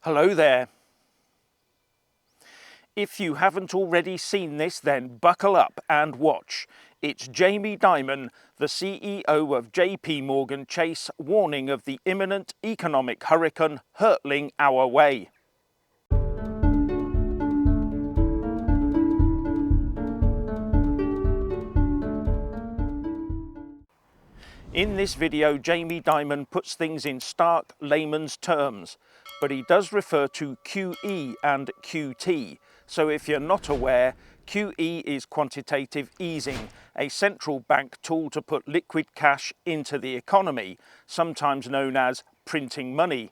Hello there. If you haven't already seen this, then buckle up and watch. It's Jamie Dimon, the CEO of JPMorgan Chase, warning of the imminent economic hurricane hurtling our way. In this video, Jamie Dimon puts things in stark layman's terms, but he does refer to QE and QT. So if you're not aware, QE is quantitative easing, a central bank tool to put liquid cash into the economy, sometimes known as printing money.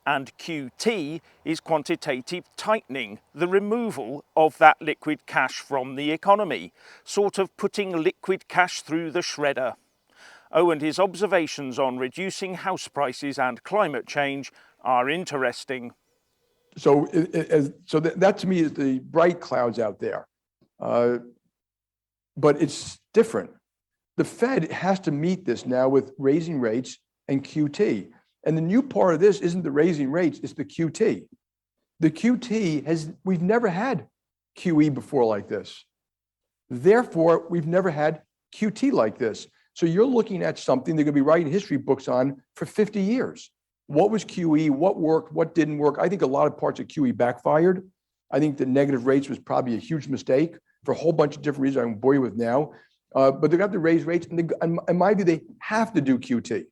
And QT is quantitative tightening, the removal of that liquid cash from the economy, sort of putting liquid cash through the shredder. Oh, and his observations on reducing house prices and climate change are interesting. So that to me is the bright clouds out there. But it's different. The Fed has to meet this now with raising rates and QT. And the new part of this isn't the raising rates, it's the QT. The QT we've never had QE before like this. Therefore, we've never had QT like this. So you're looking at something they're going to be writing history books on for 50 years. What was QE? What worked? What didn't work? I think a lot of parts of QE backfired. I think the negative rates was probably a huge mistake for a whole bunch of different reasons I won't bore you with now. But they're going to have to raise rates. And in my view, they have to do QT.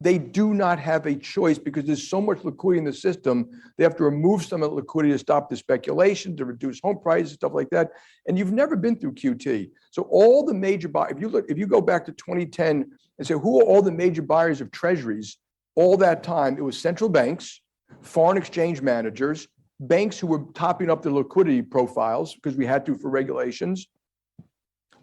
They do not have a choice because there's so much liquidity in the system. They have to remove some of the liquidity to stop the speculation, to reduce home prices, stuff like that. And you've never been through QT. So all the major buyers, if you go back to 2010 and say, who are all the major buyers of treasuries? All that time, it was central banks, foreign exchange managers, banks who were topping up their liquidity profiles because we had to for regulations.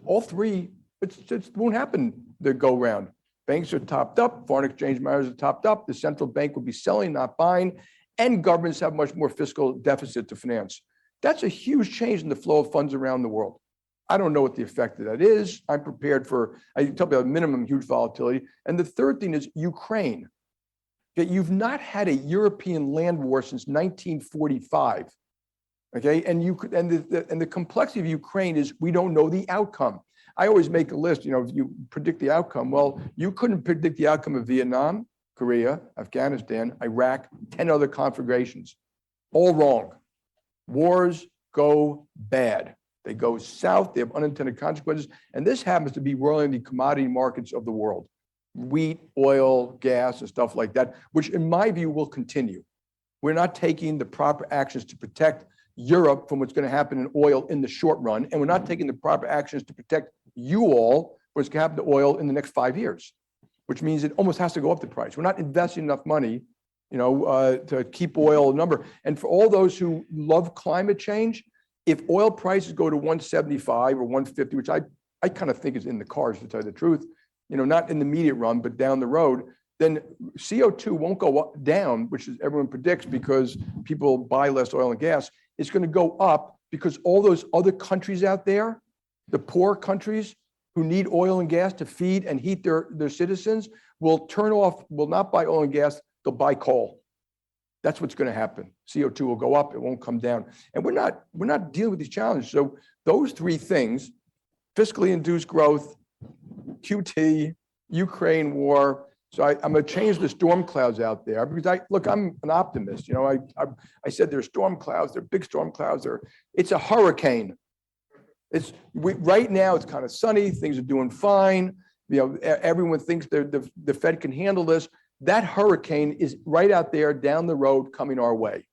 All three, it won't happen the go round. Banks are topped up, foreign exchange managers are topped up, the central bank will be selling, not buying, and governments have much more fiscal deficit to finance. That's a huge change in the flow of funds around the world. I don't know what the effect of that is. I'm prepared for, I tell you, a minimum huge volatility. And the third thing is Ukraine. That you've not had a European land war since 1945, okay? And the complexity of Ukraine is we don't know the outcome. I always make a list, if you predict the outcome. Well, you couldn't predict the outcome of Vietnam, Korea, Afghanistan, Iraq, 10 other conflagrations. All wrong. Wars go bad. They go south, they have unintended consequences, and this happens to be rolling the commodity markets of the world. Wheat, oil, gas, and stuff like that, which in my view will continue. We're not taking the proper actions to protect Europe from what's going to happen in oil in the short run, and we're not taking the proper actions to protect you all what's going to happen to oil in the next 5 years, which means it almost has to go up the price. We're not investing enough money, to keep oil a number. And for all those who love climate change, if oil prices go to 175 or 150, which I kind of think is in the cards to tell you the truth, not in the immediate run, but down the road, then CO2 won't go up, down, which is everyone predicts because people buy less oil and gas. It's going to go up because all those other countries out there, the poor countries who need oil and gas to feed and heat their citizens, will not buy oil and gas, they'll buy coal. That's what's going to happen. CO2 will go up, it won't come down. And we're not dealing with these challenges. So those three things, fiscally induced growth, QT, Ukraine war. So I'm going to change the storm clouds out there because I'm an optimist. I said there's storm clouds, they're big storm clouds. It's a hurricane. Right now it's kind of sunny, things are doing fine. Everyone thinks the Fed can handle this. That hurricane is right out there down the road coming our way.